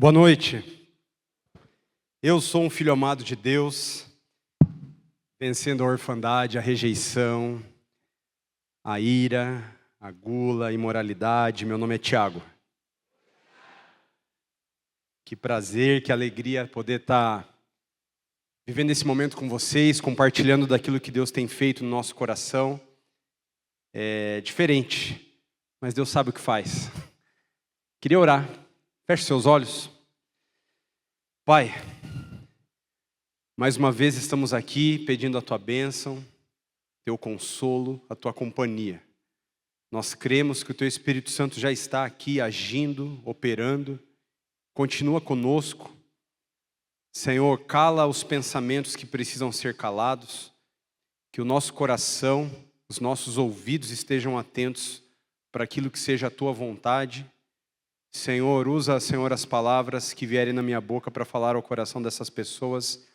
Boa noite. Eu sou um filho amado de Deus, vencendo a orfandade, a rejeição, a ira, a gula, a imoralidade. Meu nome é Tiago. Que prazer, que alegria poder estar vivendo esse momento com vocês, compartilhando daquilo que Deus tem feito no nosso coração. É diferente, mas Deus sabe o que faz. Queria orar. Feche seus olhos. Pai, mais uma vez estamos aqui pedindo a Tua bênção, Teu consolo, a Tua companhia. Nós cremos que o Teu Espírito Santo já está aqui agindo, operando. Continua conosco. Senhor, cala os pensamentos que precisam ser calados, que o nosso coração, os nossos ouvidos estejam atentos para aquilo que seja a Tua vontade. Senhor, usa, Senhor, as palavras que vierem na minha boca para falar ao coração dessas pessoas,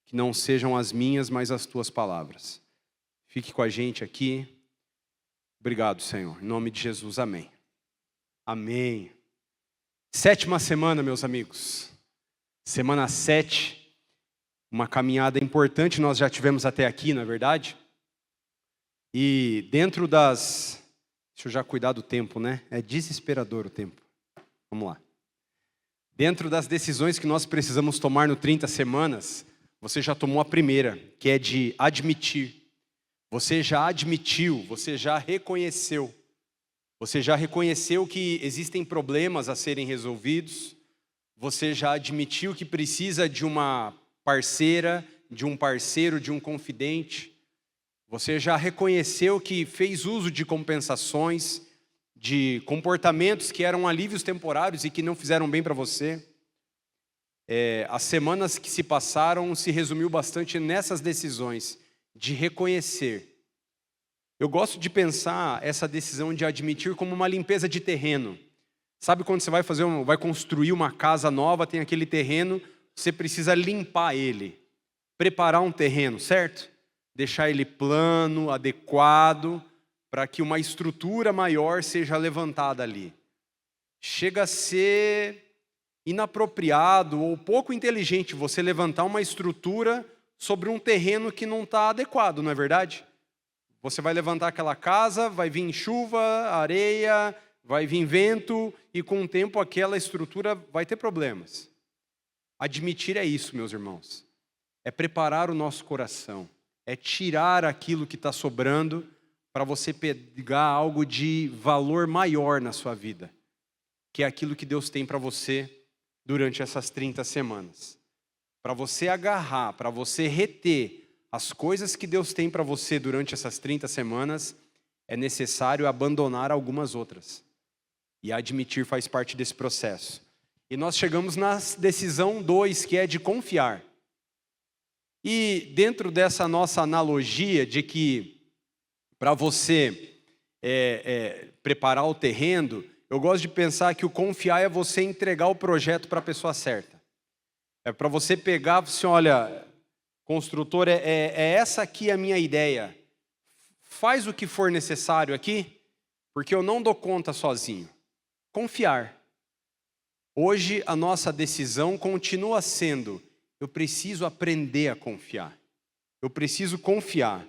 que não sejam as minhas, mas as Tuas palavras. Fique com a gente aqui. Obrigado, Senhor. Em nome de Jesus, amém. Amém. 7ª semana, meus amigos. Semana 7. Uma caminhada importante nós já tivemos até aqui, não é verdade? E dentro das... Deixa eu já cuidar do tempo, né? É desesperador o tempo. Vamos lá. Dentro das decisões que nós precisamos tomar no 30 semanas, você já tomou a primeira, que é de admitir. Você já admitiu, você já reconheceu. Você já reconheceu que existem problemas a serem resolvidos. Você já admitiu que precisa de uma parceira, de um parceiro, de um confidente. Você já reconheceu que fez uso de compensações, de comportamentos que eram alívios temporários e que não fizeram bem para você. As semanas que se passaram se resumiu bastante nessas decisões de reconhecer. Eu gosto de pensar essa decisão de admitir como uma limpeza de terreno. Sabe quando você vai construir uma casa nova, tem aquele terreno, você precisa limpar ele, preparar um terreno, certo? Deixar ele plano, adequado, para que uma estrutura maior seja levantada ali. Chega a ser inapropriado ou pouco inteligente você levantar uma estrutura sobre um terreno que não está adequado, não é verdade? Você vai levantar aquela casa, vai vir chuva, areia, vai vir vento e com o tempo aquela estrutura vai ter problemas. Admitir é isso, meus irmãos. É preparar o nosso coração. É tirar aquilo que está sobrando para você pegar algo de valor maior na sua vida, que é aquilo que Deus tem para você durante essas 30 semanas. Para você agarrar, para você reter as coisas que Deus tem para você durante essas 30 semanas, é necessário abandonar algumas outras. E admitir faz parte desse processo. E nós chegamos na decisão 2, que é de confiar. E dentro dessa nossa analogia de que para você preparar o terreno, eu gosto de pensar que o confiar é você entregar o projeto para a pessoa certa. É para você pegar e assim, olha, construtor, é essa aqui a minha ideia. Faz o que for necessário aqui, porque eu não dou conta sozinho. Confiar. Hoje a nossa decisão continua sendo, eu preciso aprender a confiar. Eu preciso confiar.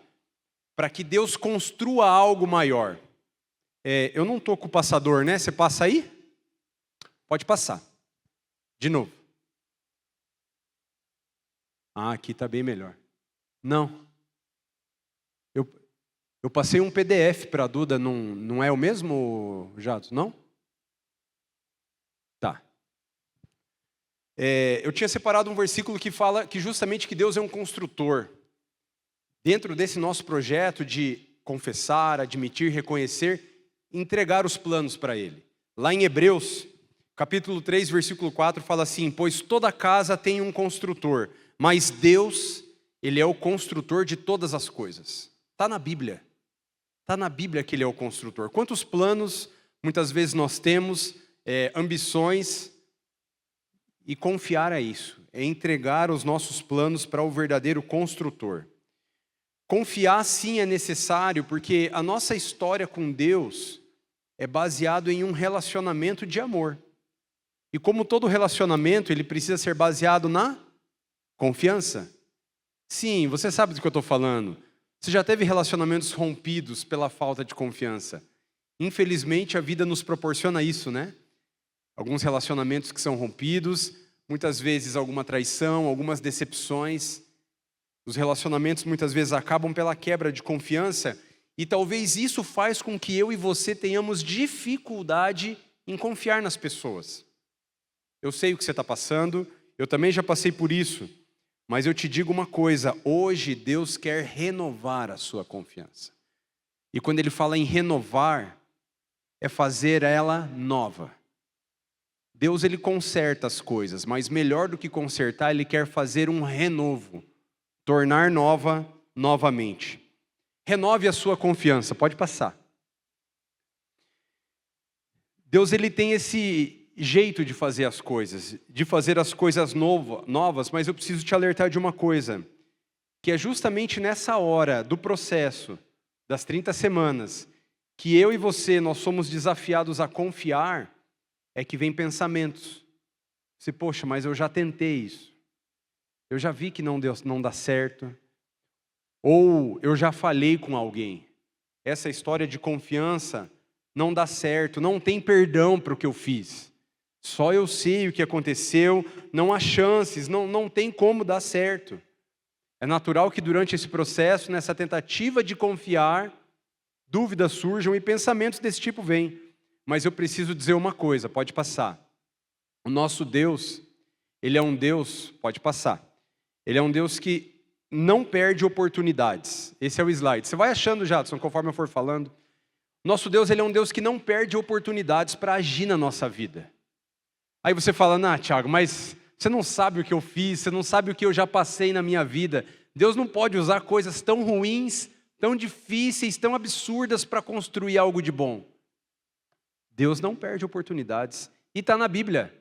Para que Deus construa algo maior. Eu não estou com o passador, né? Você passa aí? Pode passar. De novo. Aqui está bem melhor. Não. Eu passei um PDF para a Duda, não é o mesmo, Jato? Não? Tá. Eu tinha separado um versículo que fala que justamente que Deus é um construtor. Dentro desse nosso projeto de confessar, admitir, reconhecer, entregar os planos para Ele. Lá em Hebreus, capítulo 3, versículo 4, fala assim: pois toda casa tem um construtor, mas Deus, Ele é o construtor de todas as coisas. Está na Bíblia. Está na Bíblia que Ele é o construtor. Quantos planos, muitas vezes nós temos, ambições, e confiar é isso, é entregar os nossos planos para o verdadeiro construtor. Confiar sim é necessário, porque a nossa história com Deus é baseado em um relacionamento de amor. E como todo relacionamento, ele precisa ser baseado na confiança. Sim, você sabe do que eu estou falando. Você já teve relacionamentos rompidos pela falta de confiança. Infelizmente, a vida nos proporciona isso, né? Alguns relacionamentos que são rompidos, muitas vezes alguma traição, algumas decepções. Os relacionamentos muitas vezes acabam pela quebra de confiança e talvez isso faz com que eu e você tenhamos dificuldade em confiar nas pessoas. Eu sei o que você está passando, eu também já passei por isso, mas eu te digo uma coisa, hoje Deus quer renovar a sua confiança. E quando Ele fala em renovar, é fazer ela nova. Deus, Ele conserta as coisas, mas melhor do que consertar, Ele quer fazer um renovo, tornar nova novamente. Renove a sua confiança, pode passar. Deus, Ele tem esse jeito de fazer as coisas novas, mas eu preciso te alertar de uma coisa, que é justamente nessa hora do processo, das 30 semanas, que eu e você, nós somos desafiados a confiar, é que vem pensamentos. Você, poxa, mas eu já tentei isso. Eu já vi que não dá certo. Ou eu já falei com alguém. Essa história de confiança não dá certo, não tem perdão para o que eu fiz. Só eu sei o que aconteceu, não há chances, não tem como dar certo. É natural que durante esse processo, nessa tentativa de confiar, dúvidas surjam e pensamentos desse tipo vêm. Mas eu preciso dizer uma coisa, pode passar. O nosso Deus, Ele é um Deus, pode passar. Ele é um Deus que não perde oportunidades. Esse é o slide. Você vai achando, Jadson, conforme eu for falando. Nosso Deus, Ele é um Deus que não perde oportunidades para agir na nossa vida. Aí você fala, Thiago, mas você não sabe o que eu fiz, você não sabe o que eu já passei na minha vida. Deus não pode usar coisas tão ruins, tão difíceis, tão absurdas para construir algo de bom. Deus não perde oportunidades. E está na Bíblia.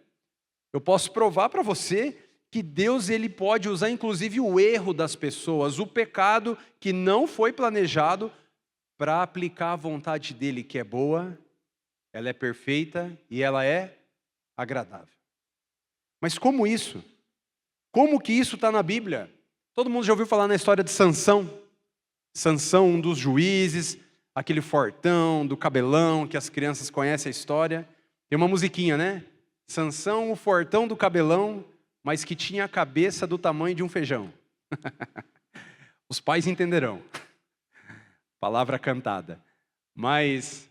Eu posso provar para você que Deus, Ele pode usar inclusive o erro das pessoas, o pecado que não foi planejado, para aplicar a vontade dEle, que é boa, ela é perfeita e ela é agradável. Mas como isso? Como que isso está na Bíblia? Todo mundo já ouviu falar na história de Sansão? Sansão, um dos juízes, aquele fortão, do cabelão, que as crianças conhecem a história. Tem uma musiquinha, né? Sansão, o fortão do cabelão, mas que tinha a cabeça do tamanho de um feijão. Os pais entenderão. Palavra cantada. Mas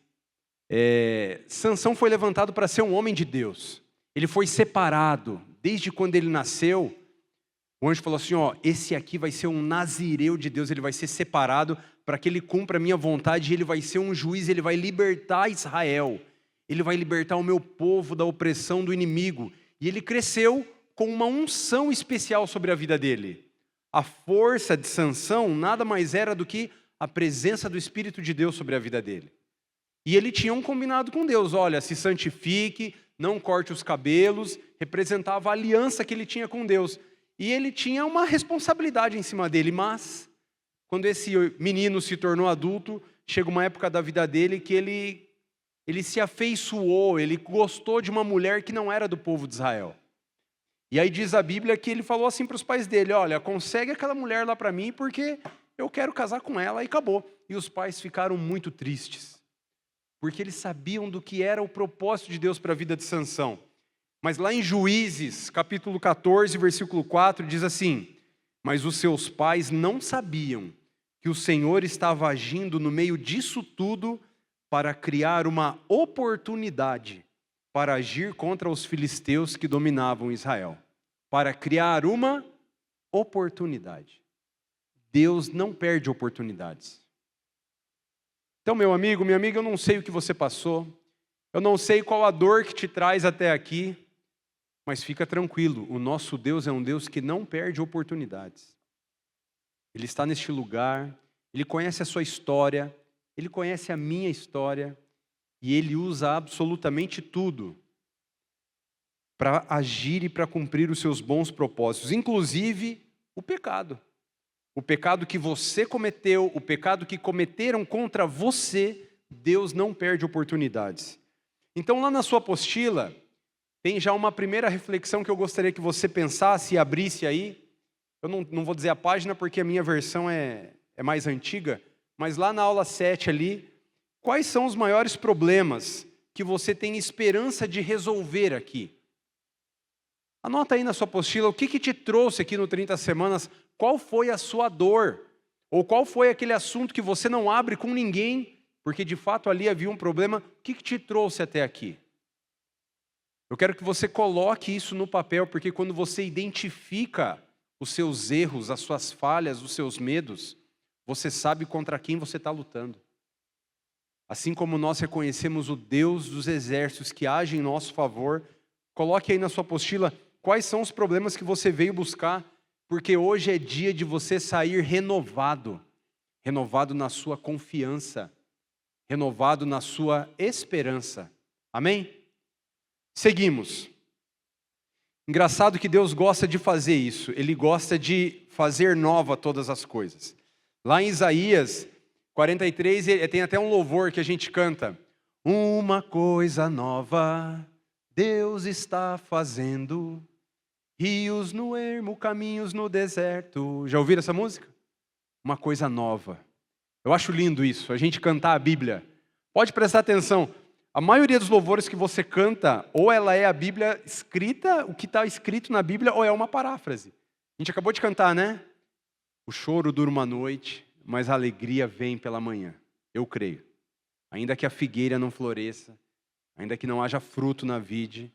Sansão foi levantado para ser um homem de Deus. Ele foi separado. Desde quando ele nasceu, o anjo falou assim, esse aqui vai ser um nazireu de Deus, ele vai ser separado para que ele cumpra a minha vontade, ele vai ser um juiz, ele vai libertar Israel. Ele vai libertar o meu povo da opressão do inimigo. E ele cresceu com uma unção especial sobre a vida dele. A força de Sansão nada mais era do que a presença do Espírito de Deus sobre a vida dele. E ele tinha um combinado com Deus, olha, se santifique, não corte os cabelos, representava a aliança que ele tinha com Deus. E ele tinha uma responsabilidade em cima dele, mas quando esse menino se tornou adulto, chega uma época da vida dele que ele se afeiçoou, ele gostou de uma mulher que não era do povo de Israel. E aí diz a Bíblia que ele falou assim para os pais dele, olha, consegue aquela mulher lá para mim porque eu quero casar com ela e acabou. E os pais ficaram muito tristes, porque eles sabiam do que era o propósito de Deus para a vida de Sansão. Mas lá em Juízes, capítulo 14, versículo 4, diz assim, mas os seus pais não sabiam que o Senhor estava agindo no meio disso tudo para criar uma oportunidade para agir contra os filisteus que dominavam Israel. Para criar uma oportunidade. Deus não perde oportunidades. Então, meu amigo, minha amiga, eu não sei o que você passou, eu não sei qual a dor que te traz até aqui, mas fica tranquilo, o nosso Deus é um Deus que não perde oportunidades. Ele está neste lugar, Ele conhece a sua história, Ele conhece a minha história, e Ele usa absolutamente tudo para agir e para cumprir os seus bons propósitos, inclusive o pecado. O pecado que você cometeu, o pecado que cometeram contra você, Deus não perde oportunidades. Então lá na sua apostila, tem já uma primeira reflexão que eu gostaria que você pensasse e abrisse aí. Eu não vou dizer a página porque a minha versão é mais antiga, mas lá na aula 7 ali, quais são os maiores problemas que você tem esperança de resolver aqui? Anota aí na sua apostila o que te trouxe aqui no 30 Semanas, qual foi a sua dor, ou qual foi aquele assunto que você não abre com ninguém, porque de fato ali havia um problema, o que te trouxe até aqui? Eu quero que você coloque isso no papel, porque quando você identifica os seus erros, as suas falhas, os seus medos, você sabe contra quem você está lutando. Assim como nós reconhecemos o Deus dos exércitos que age em nosso favor, coloque aí na sua apostila quais são os problemas que você veio buscar, porque hoje é dia de você sair renovado, renovado na sua confiança, renovado na sua esperança. Amém? Seguimos. Engraçado que Deus gosta de fazer isso, Ele gosta de fazer nova todas as coisas. Lá em Isaías 43, tem até um louvor que a gente canta. Uma coisa nova Deus está fazendo, rios no ermo, caminhos no deserto. Já ouviram essa música? Uma coisa nova. Eu acho lindo isso, a gente cantar a Bíblia. Pode prestar atenção, a maioria dos louvores que você canta, ou ela é a Bíblia escrita, o que está escrito na Bíblia, ou é uma paráfrase. A gente acabou de cantar, né? O choro dura uma noite, mas a alegria vem pela manhã. Eu creio. Ainda que a figueira não floresça, ainda que não haja fruto na vide,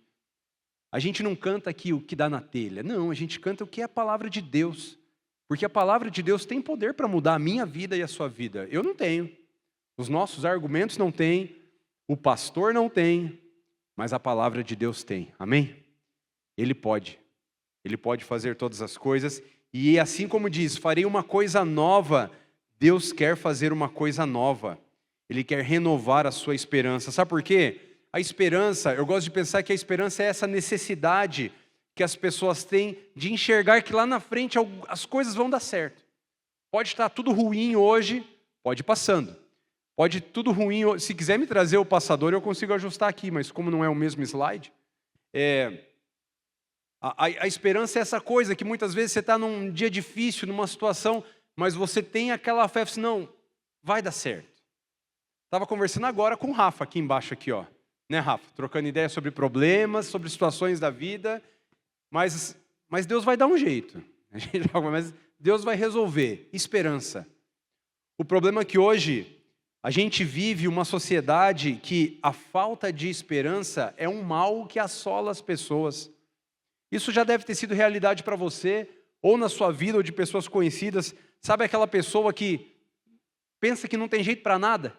a gente não canta aqui o que dá na telha. Não, a gente canta o que é a palavra de Deus. Porque a palavra de Deus tem poder para mudar a minha vida e a sua vida. Eu não tenho. Os nossos argumentos não têm. O pastor não tem. Mas a palavra de Deus tem. Amém? Ele pode. Ele pode fazer todas as coisas. E assim como diz, farei uma coisa nova. Deus quer fazer uma coisa nova. Ele quer renovar a sua esperança. Sabe por quê? A esperança, eu gosto de pensar que a esperança é essa necessidade que as pessoas têm de enxergar que lá na frente as coisas vão dar certo. Pode estar tudo ruim hoje, pode ir passando. Pode tudo ruim, se quiser me trazer o passador eu consigo ajustar aqui, mas como não é o mesmo slide, a esperança é essa coisa que muitas vezes você está num dia difícil, numa situação, mas você tem aquela fé, assim, não, vai dar certo. Estava conversando agora com o Rafa aqui embaixo, aqui, ó. Né, Rafa? Trocando ideia sobre problemas, sobre situações da vida, mas Deus vai dar um jeito. Mas Deus vai resolver. Esperança. O problema é que hoje a gente vive uma sociedade que a falta de esperança é um mal que assola as pessoas. Isso já deve ter sido realidade para você, ou na sua vida, ou de pessoas conhecidas. Sabe aquela pessoa que pensa que não tem jeito para nada?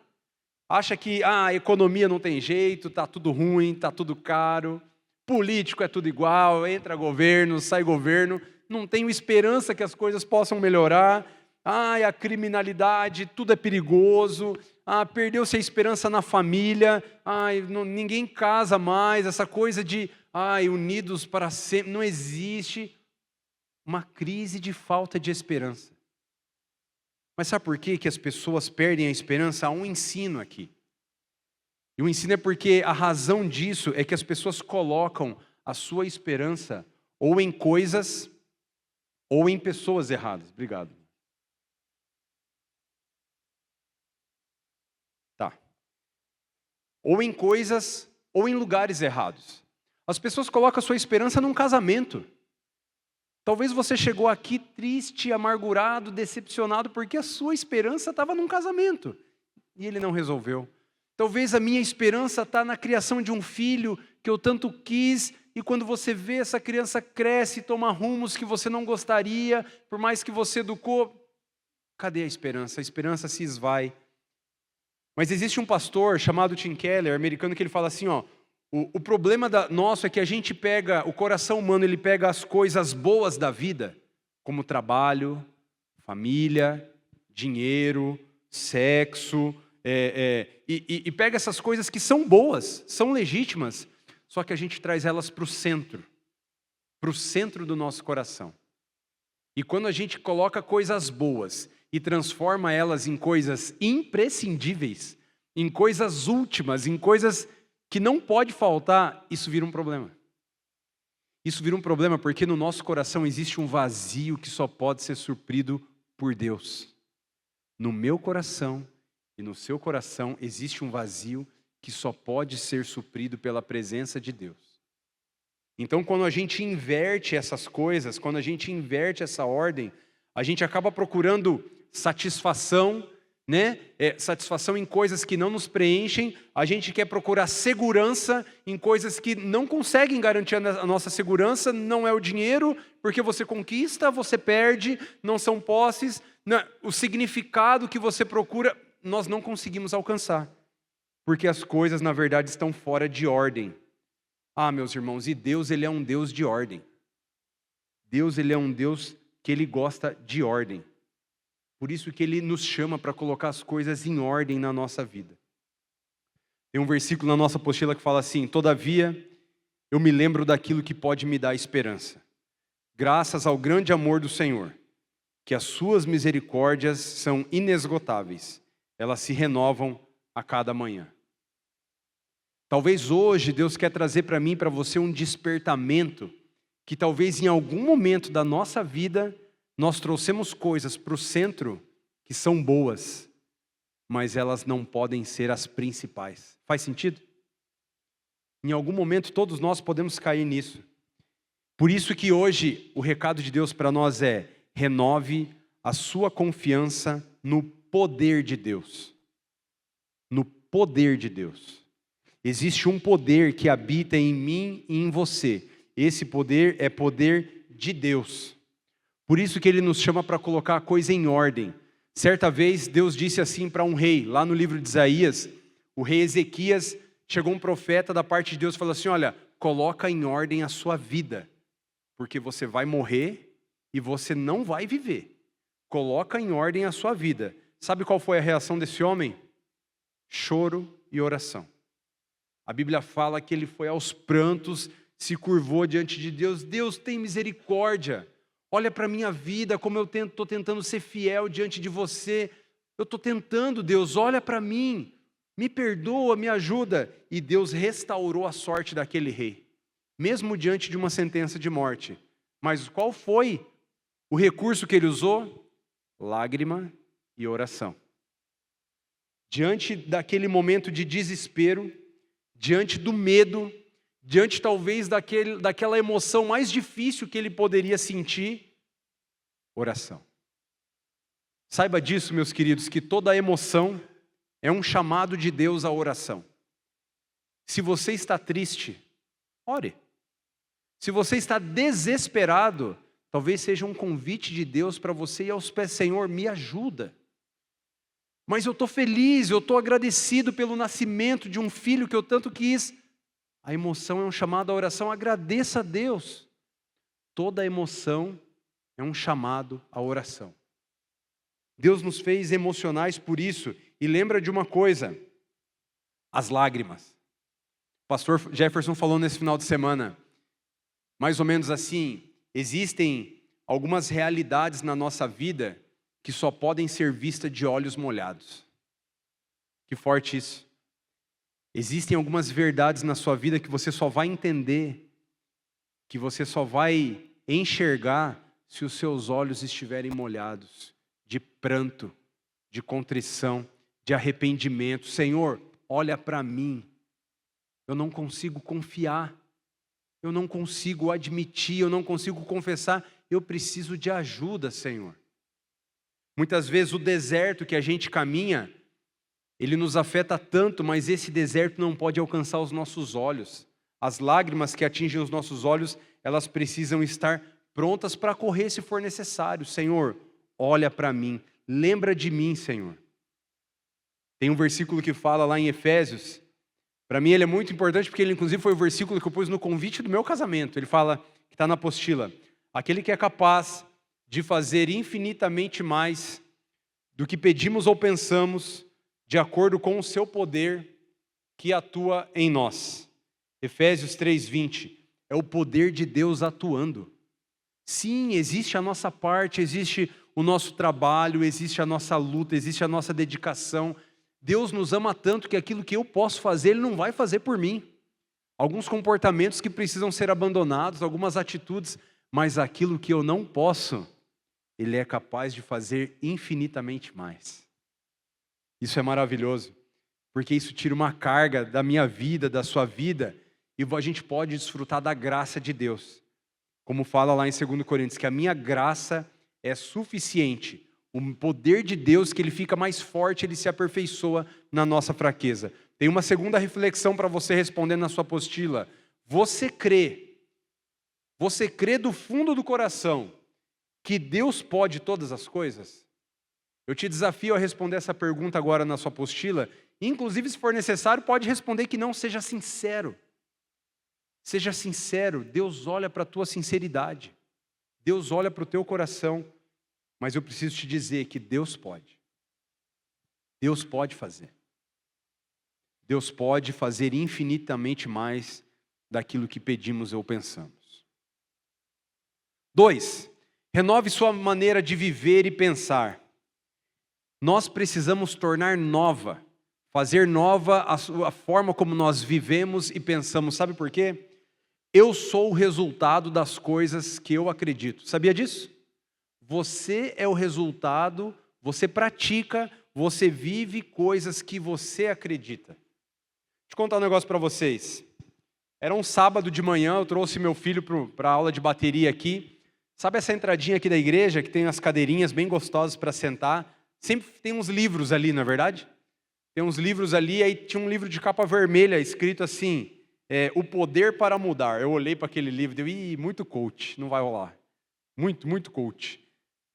Acha que a economia não tem jeito, está tudo ruim, está tudo caro, político é tudo igual, entra governo, sai governo, não tenho esperança que as coisas possam melhorar, a criminalidade, tudo é perigoso, perdeu-se a esperança na família, ninguém casa mais, essa coisa de unidos para sempre, não existe. Uma crise de falta de esperança. Mas sabe por que as pessoas perdem a esperança? Há um ensino aqui. E o ensino é porque a razão disso é que as pessoas colocam a sua esperança ou em coisas ou em pessoas erradas. Obrigado. Tá. Ou em coisas ou em lugares errados. As pessoas colocam a sua esperança num casamento. Talvez você chegou aqui triste, amargurado, decepcionado, porque a sua esperança estava num casamento e ele não resolveu. Talvez a minha esperança está na criação de um filho que eu tanto quis, e quando você vê essa criança cresce e toma rumos que você não gostaria, por mais que você educou, cadê a esperança? A esperança se esvai. Mas existe um pastor chamado Tim Keller, americano, que ele fala assim, o problema nosso é que a gente pega, o coração humano, ele pega as coisas boas da vida, como trabalho, família, dinheiro, sexo, e pega essas coisas que são boas, são legítimas, só que a gente traz elas para o centro do nosso coração. E quando a gente coloca coisas boas e transforma elas em coisas imprescindíveis, em coisas últimas, em coisas que não pode faltar, isso vira um problema. Isso vira um problema porque no nosso coração existe um vazio que só pode ser suprido por Deus. No meu coração e no seu coração existe um vazio que só pode ser suprido pela presença de Deus. Então, quando a gente inverte essas coisas, quando a gente inverte essa ordem, a gente acaba procurando satisfação, né? Satisfação em coisas que não nos preenchem, a gente quer procurar segurança em coisas que não conseguem garantir a nossa segurança, não é o dinheiro, porque você conquista, você perde, não são posses, o significado que você procura, nós não conseguimos alcançar, porque as coisas, na verdade, estão fora de ordem. Ah, meus irmãos, e Deus, Ele é um Deus de ordem. Deus, Ele é um Deus que Ele gosta de ordem. Por isso que Ele nos chama para colocar as coisas em ordem na nossa vida. Tem um versículo na nossa apostila que fala assim: todavia, eu me lembro daquilo que pode me dar esperança. Graças ao grande amor do Senhor, que as suas misericórdias são inesgotáveis. Elas se renovam a cada manhã. Talvez hoje Deus quer trazer para mim e para você um despertamento, que talvez em algum momento da nossa vida nós trouxemos coisas para o centro que são boas, mas elas não podem ser as principais. Faz sentido? Em algum momento todos nós podemos cair nisso. Por isso que hoje o recado de Deus para nós é: renove a sua confiança no poder de Deus. No poder de Deus. Existe um poder que habita em mim e em você. Esse poder é poder de Deus. Por isso que Ele nos chama para colocar a coisa em ordem. Certa vez Deus disse assim para um rei, lá no livro de Isaías, o rei Ezequias, chegou um profeta da parte de Deus e falou assim: olha, coloca em ordem a sua vida, porque você vai morrer e você não vai viver. Coloca em ordem a sua vida. Sabe qual foi a reação desse homem? Choro e oração. A Bíblia fala que ele foi aos prantos, se curvou diante de Deus. Deus, tem misericórdia. Olha para a minha vida, como eu estou tentando ser fiel diante de você. Eu estou tentando, Deus, olha para mim. Me perdoa, me ajuda. E Deus restaurou a sorte daquele rei, mesmo diante de uma sentença de morte. Mas qual foi o recurso que ele usou? Lágrima e oração. Diante daquele momento de desespero, diante do medo, diante talvez daquela emoção mais difícil que ele poderia sentir, oração. Saiba disso, meus queridos, que toda emoção é um chamado de Deus à oração. Se você está triste, ore. Se você está desesperado, talvez seja um convite de Deus para você ir aos pés: Senhor, me ajuda. Mas eu estou feliz, eu estou agradecido pelo nascimento de um filho que eu tanto quis. A emoção é um chamado à oração, agradeça a Deus. Toda emoção é um chamado à oração. Deus nos fez emocionais por isso. E lembra de uma coisa: as lágrimas. O pastor Jefferson falou nesse final de semana, mais ou menos assim: existem algumas realidades na nossa vida que só podem ser vistas de olhos molhados. Que forte isso. Existem algumas verdades na sua vida que você só vai entender, que você só vai enxergar se os seus olhos estiverem molhados, de pranto, de contrição, de arrependimento. Senhor, olha para mim. Eu não consigo confiar, eu não consigo admitir, eu não consigo confessar, eu preciso de ajuda, Senhor. Muitas vezes o deserto que a gente caminha, ele nos afeta tanto, mas esse deserto não pode alcançar os nossos olhos. As lágrimas que atingem os nossos olhos, elas precisam estar prontas para correr se for necessário. Senhor, olha para mim, lembra de mim, Senhor. Tem um versículo que fala lá em Efésios, para mim ele é muito importante porque ele inclusive foi o versículo que eu pus no convite do meu casamento. Ele fala, que está na apostila: aquele que é capaz de fazer infinitamente mais do que pedimos ou pensamos, de acordo com o seu poder que atua em nós. Efésios 3:20, é o poder de Deus atuando. Sim, existe a nossa parte, existe o nosso trabalho, existe a nossa luta, existe a nossa dedicação. Deus nos ama tanto que aquilo que eu posso fazer, Ele não vai fazer por mim. alguns comportamentos que precisam ser abandonados, algumas atitudes, mas aquilo que eu não posso, Ele é capaz de fazer infinitamente mais. Isso é maravilhoso, porque isso tira uma carga da minha vida, da sua vida, e a gente pode desfrutar da graça de Deus. Como fala lá em 2 Coríntios, que a minha graça é suficiente. O poder de Deus, que Ele fica mais forte, Ele se aperfeiçoa na nossa fraqueza. Tem uma segunda reflexão para você responder na sua apostila. Você crê do fundo do coração que Deus pode todas as coisas? Eu te desafio a responder essa pergunta agora na sua apostila. Inclusive, se for necessário, pode responder que não, seja sincero. Seja sincero, Deus olha para a tua sinceridade. Deus olha para o teu coração. Mas eu preciso te dizer que Deus pode. Deus pode fazer. Deus pode fazer infinitamente mais daquilo que pedimos ou pensamos. 2. Renove sua maneira de viver e pensar. Nós precisamos tornar nova, fazer nova a forma como nós vivemos e pensamos. Sabe por quê? Eu sou o resultado das coisas que eu acredito. Sabia disso? Você é o resultado, você pratica, você vive coisas que você acredita. Deixa eu contar um negócio para vocês. Era um sábado de manhã, eu trouxe meu filho para a aula de bateria aqui. Sabe essa entradinha aqui da igreja, que tem as cadeirinhas bem gostosas para sentar? Sempre tem uns livros ali, não é verdade? Tem uns livros ali, aí tinha um livro de capa vermelha, escrito assim, O Poder para Mudar. Eu olhei para aquele livro e dei, muito coach, não vai rolar. Muito coach.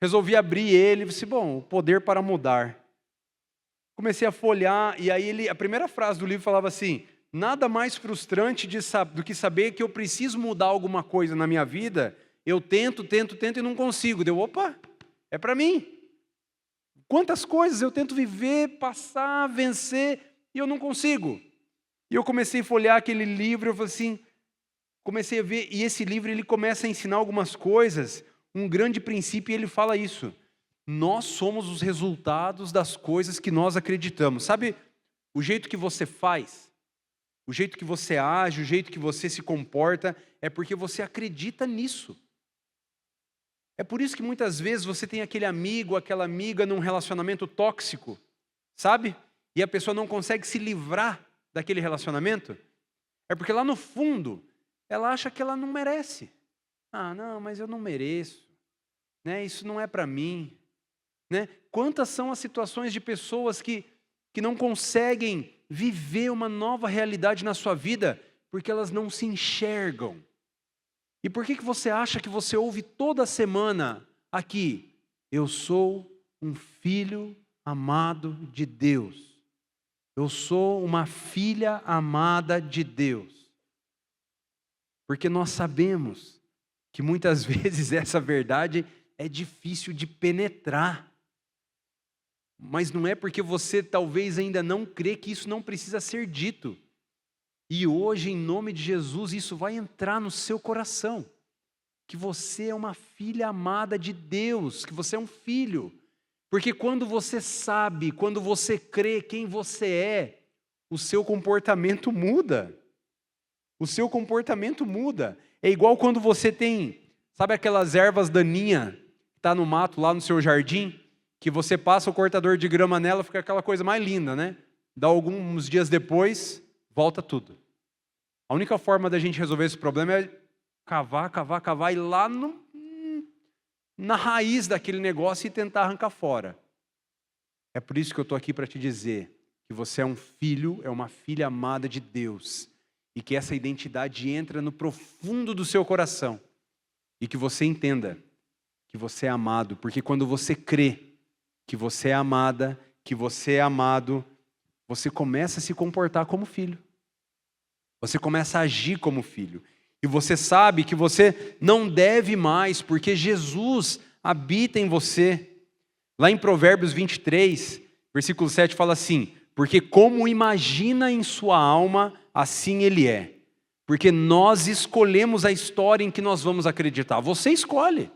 Resolvi abrir ele e disse, bom, o poder para mudar. Comecei a folhear, e aí a primeira frase do livro falava assim, nada mais frustrante do que saber que eu preciso mudar alguma coisa na minha vida, eu tento e não consigo. Deu, opa, é para mim. Quantas coisas eu tento viver, passar, vencer, e eu não consigo. E eu comecei a folhear aquele livro, eu falei assim, comecei a ver, e esse livro ele começa a ensinar algumas coisas, um grande princípio, e ele fala isso. Nós somos os resultados das coisas que nós acreditamos. Sabe o jeito que você faz, o jeito que você age, o jeito que você se comporta, é porque você acredita nisso. É por isso que muitas vezes você tem aquele amigo, aquela amiga num relacionamento tóxico, sabe? E a pessoa não consegue se livrar daquele relacionamento. É porque lá no fundo, ela acha que ela não merece. Ah, não, mas eu não mereço. Né? Isso não é para mim. Né? Quantas são as situações de pessoas que não conseguem viver uma nova realidade na sua vida porque elas não se enxergam? E por que você acha que você ouve toda semana aqui? Eu sou um filho amado de Deus. Eu sou uma filha amada de Deus. Porque nós sabemos que muitas vezes essa verdade é difícil de penetrar. Mas não é porque você talvez ainda não crê que isso não precisa ser dito. E hoje, em nome de Jesus, isso vai entrar no seu coração. Que você é uma filha amada de Deus, que você é um filho. Porque quando você sabe, quando você crê quem você é, o seu comportamento muda. O seu comportamento muda. É igual quando você tem, sabe aquelas ervas daninhas que está no mato, lá no seu jardim, que você passa o cortador de grama nela, fica aquela coisa mais linda, né? Dá alguns dias depois, volta tudo. A única forma da gente resolver esse problema é cavar, e lá na raiz daquele negócio e tentar arrancar fora. É por isso que eu estou aqui para te dizer que você é um filho, é uma filha amada de Deus, e que essa identidade entra no profundo do seu coração, e que você entenda que você é amado, porque quando você crê que você é amada, que você é amado, você começa a se comportar como filho. Você começa a agir como filho. E você sabe que você não deve mais, porque Jesus habita em você. Lá em Provérbios 23, versículo 7, fala assim, porque como imagina em sua alma, assim ele é. Porque nós escolhemos a história em que nós vamos acreditar. Você escolhe.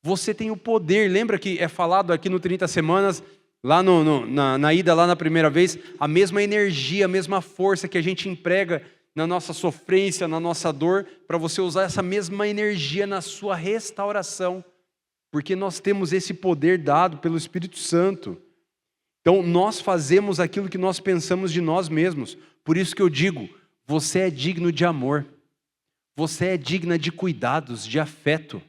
Você tem o poder. Lembra que é falado aqui no 30 Semanas, lá na ida, lá na primeira vez, a mesma energia, a mesma força que a gente emprega na nossa sofrência, na nossa dor, para você usar essa mesma energia na sua restauração, porque nós temos esse poder dado pelo Espírito Santo. Então, nós fazemos aquilo que nós pensamos de nós mesmos. Por isso que eu digo, você é digno de amor. Você é digna de cuidados, de afeto.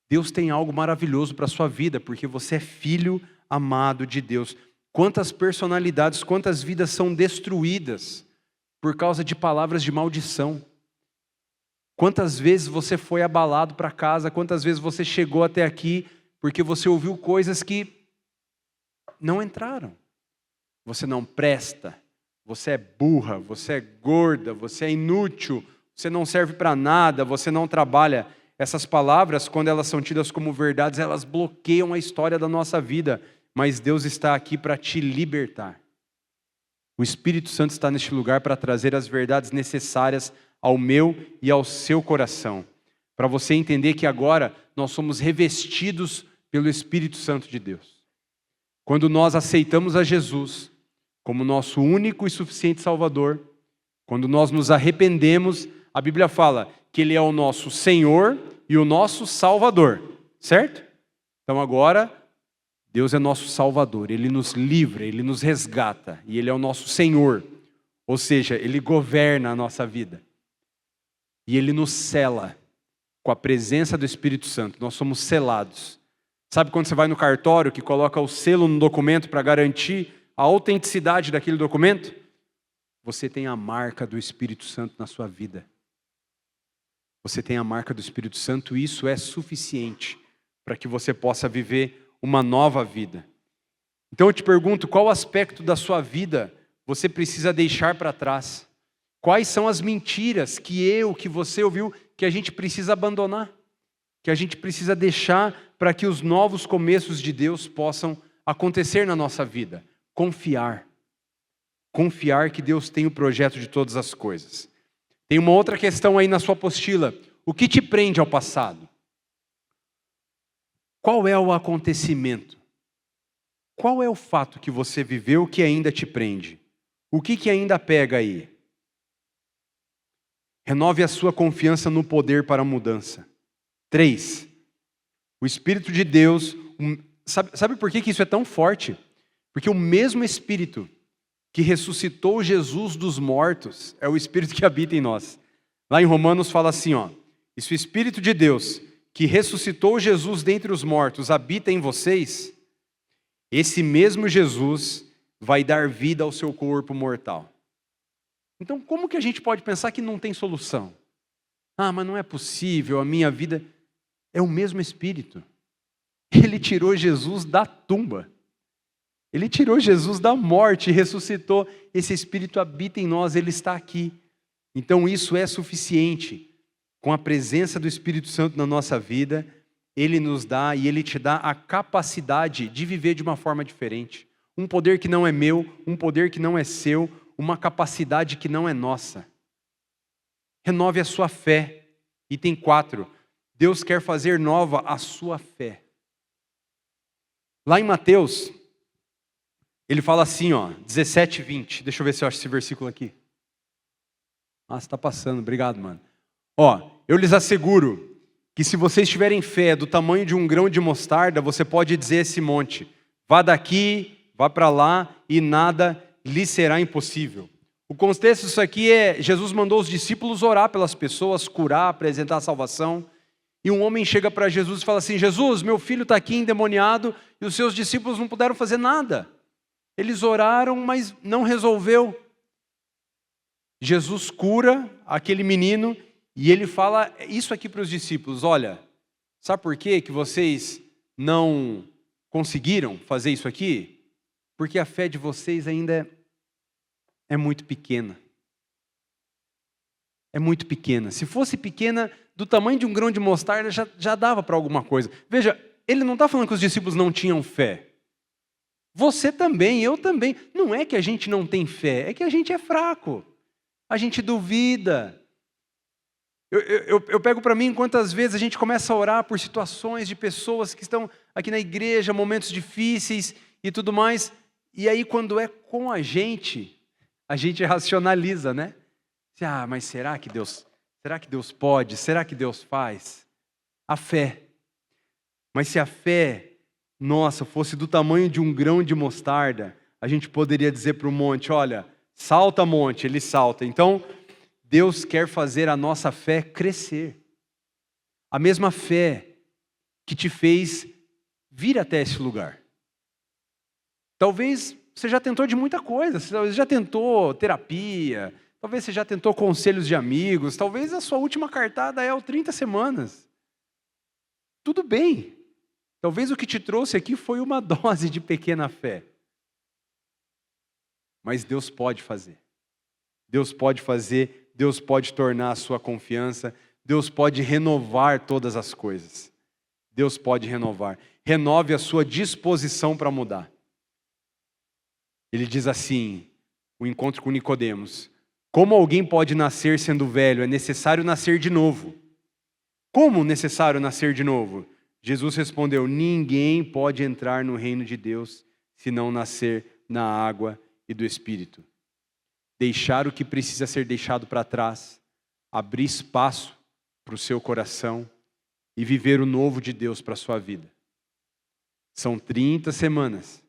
Deus tem algo maravilhoso para a sua vida, porque você é filho amado de Deus. Quantas personalidades, quantas vidas são destruídas por causa de palavras de maldição. Quantas vezes você foi abalado para casa, quantas vezes você chegou até aqui, porque você ouviu coisas que não entraram. Você não presta, você é burra, você é gorda, você é inútil, você não serve para nada, você não trabalha. Essas palavras, quando elas são tidas como verdades, elas bloqueiam a história da nossa vida. Mas Deus está aqui para te libertar. O Espírito Santo está neste lugar para trazer as verdades necessárias ao meu e ao seu coração. Para você entender que agora nós somos revestidos pelo Espírito Santo de Deus. Quando nós aceitamos a Jesus como nosso único e suficiente Salvador, quando nós nos arrependemos, a Bíblia fala que Ele é o nosso Senhor e o nosso Salvador, certo? Então agora, Deus é nosso Salvador, Ele nos livra, Ele nos resgata e Ele é o nosso Senhor, ou seja, Ele governa a nossa vida. E Ele nos sela com a presença do Espírito Santo, nós somos selados. Sabe quando você vai no cartório que coloca o selo no documento para garantir a autenticidade daquele documento? Você tem a marca do Espírito Santo na sua vida. Você tem a marca do Espírito Santo e isso é suficiente para que você possa viver uma nova vida. Então eu te pergunto, qual aspecto da sua vida você precisa deixar para trás? Quais são as mentiras que você ouviu que a gente precisa abandonar? Que a gente precisa deixar para que os novos começos de Deus possam acontecer na nossa vida? Confiar. Confiar que Deus tem o projeto de todas as coisas. Tem uma outra questão aí na sua apostila. O que te prende ao passado? Qual é o acontecimento? Qual é o fato que você viveu que ainda te prende? O que ainda pega aí? Renove a sua confiança no poder para a mudança. 3. O Espírito de Deus... Sabe por que isso é tão forte? Porque o mesmo Espírito que ressuscitou Jesus dos mortos é o Espírito que habita em nós. Lá em Romanos fala assim, ó, e se o Espírito de Deus, que ressuscitou Jesus dentre os mortos, habita em vocês, esse mesmo Jesus vai dar vida ao seu corpo mortal. Então, como que a gente pode pensar que não tem solução? Ah, mas não é possível, a minha vida... É o mesmo Espírito. Ele tirou Jesus da tumba. Ele tirou Jesus da morte e ressuscitou. Esse Espírito habita em nós, Ele está aqui. Então isso é suficiente. Com a presença do Espírito Santo na nossa vida, Ele nos dá e Ele te dá a capacidade de viver de uma forma diferente. Um poder que não é meu, um poder que não é seu, uma capacidade que não é nossa. Renove a sua fé. Item 4. Deus quer fazer nova a sua fé. Lá em Mateus, ele fala assim, ó, 17, 20. Deixa eu ver se eu acho esse versículo aqui. Ah, você está passando, obrigado, mano. Ó, eu lhes asseguro que se vocês tiverem fé do tamanho de um grão de mostarda, você pode dizer a esse monte, vá daqui, vá para lá, e nada lhe será impossível. O contexto disso aqui é, Jesus mandou os discípulos orar pelas pessoas, curar, apresentar a salvação. E um homem chega para Jesus e fala assim, Jesus, meu filho está aqui endemoniado e os seus discípulos não puderam fazer nada. Eles oraram, mas não resolveu. Jesus cura aquele menino e ele fala isso aqui para os discípulos, olha, sabe por quê que vocês não conseguiram fazer isso aqui? Porque a fé de vocês ainda é muito pequena. É muito pequena. Se fosse pequena, do tamanho de um grão de mostarda, já dava para alguma coisa. Veja, ele não está falando que os discípulos não tinham fé. Você também, eu também. Não é que a gente não tem fé, é que a gente é fraco. A gente duvida. Eu pego para mim quantas vezes a gente começa a orar por situações de pessoas que estão aqui na igreja, momentos difíceis e tudo mais. E aí quando é com a gente racionaliza, né? Mas será que Deus pode? Será que Deus faz? A fé. Mas se a fé, nossa, fosse do tamanho de um grão de mostarda, a gente poderia dizer para o monte, olha, salta monte, ele salta. Então, Deus quer fazer a nossa fé crescer. A mesma fé que te fez vir até esse lugar. Talvez você já tentou de muita coisa, você já tentou terapia, talvez você já tentou conselhos de amigos, talvez a sua última cartada é o 30 semanas. Tudo bem. Talvez o que te trouxe aqui foi uma dose de pequena fé. Mas Deus pode fazer. Deus pode fazer, Deus pode tornar a sua confiança, Deus pode renovar todas as coisas. Deus pode renovar. Renove a sua disposição para mudar. Ele diz assim, o encontro com Nicodemos: como alguém pode nascer sendo velho? É necessário nascer de novo. Como necessário nascer de novo? Jesus respondeu: ninguém pode entrar no reino de Deus se não nascer na água e do Espírito. Deixar o que precisa ser deixado para trás, abrir espaço para o seu coração e viver o novo de Deus para a sua vida. São 30 semanas.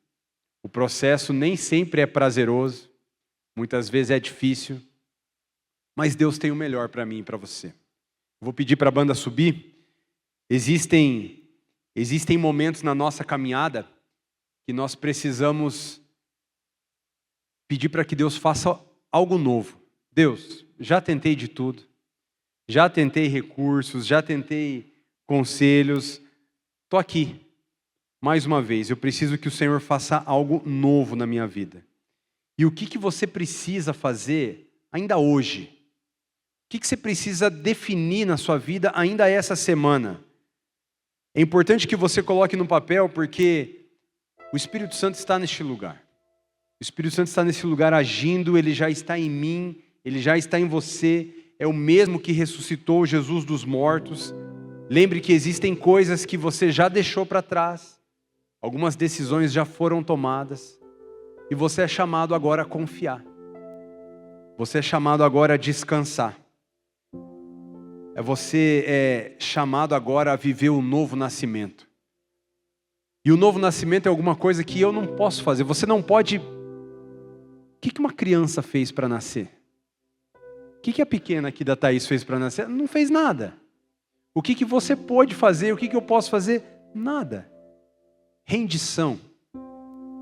O processo nem sempre é prazeroso, muitas vezes é difícil, mas Deus tem o melhor para mim e para você. Vou pedir para a banda subir. Existem momentos na nossa caminhada que nós precisamos pedir para que Deus faça algo novo. Deus, já tentei de tudo, já tentei recursos, já tentei conselhos, estou aqui. Mais uma vez, eu preciso que o Senhor faça algo novo na minha vida. E o que você precisa fazer ainda hoje? O que você precisa definir na sua vida ainda essa semana? É importante que você coloque no papel, porque o Espírito Santo está neste lugar. O Espírito Santo está nesse lugar agindo, ele já está em mim, ele já está em você. É o mesmo que ressuscitou Jesus dos mortos. Lembre que existem coisas que você já deixou para trás. Algumas decisões já foram tomadas e você é chamado agora a confiar. Você é chamado agora a descansar. Você é chamado agora a viver o novo nascimento. E o novo nascimento é alguma coisa que eu não posso fazer. Você não pode... O que uma criança fez para nascer? O que a pequena aqui da Thaís fez para nascer? Não fez nada. O que você pode fazer? O que eu posso fazer? Nada. Rendição.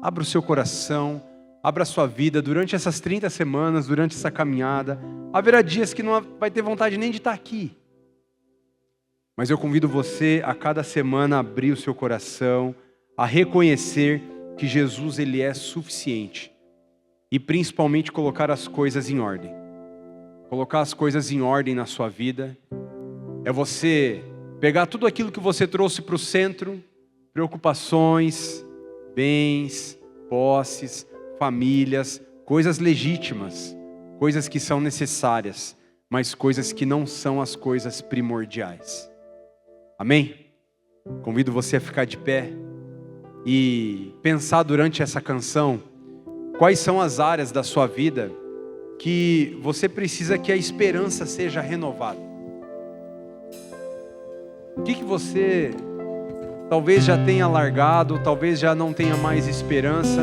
Abra o seu coração, abra a sua vida durante essas 30 semanas, durante essa caminhada. Haverá dias que não vai ter vontade nem de estar aqui. Mas eu convido você a cada semana a abrir o seu coração, a reconhecer que Jesus ele é suficiente. E principalmente colocar as coisas em ordem. Colocar as coisas em ordem na sua vida. É você pegar tudo aquilo que você trouxe para o centro, preocupações, bens, posses, famílias, coisas legítimas, coisas que são necessárias, mas coisas que não são as coisas primordiais. Amém? Convido você a ficar de pé e pensar durante essa canção quais são as áreas da sua vida que você precisa que a esperança seja renovada. O que você talvez já tenha largado, talvez já não tenha mais esperança,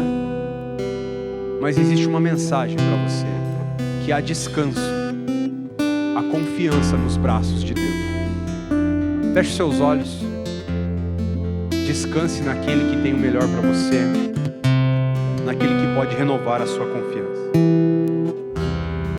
mas existe uma mensagem para você, que há descanso, a confiança nos braços de Deus. Feche seus olhos, descanse naquele que tem o melhor para você, naquele que pode renovar a sua confiança.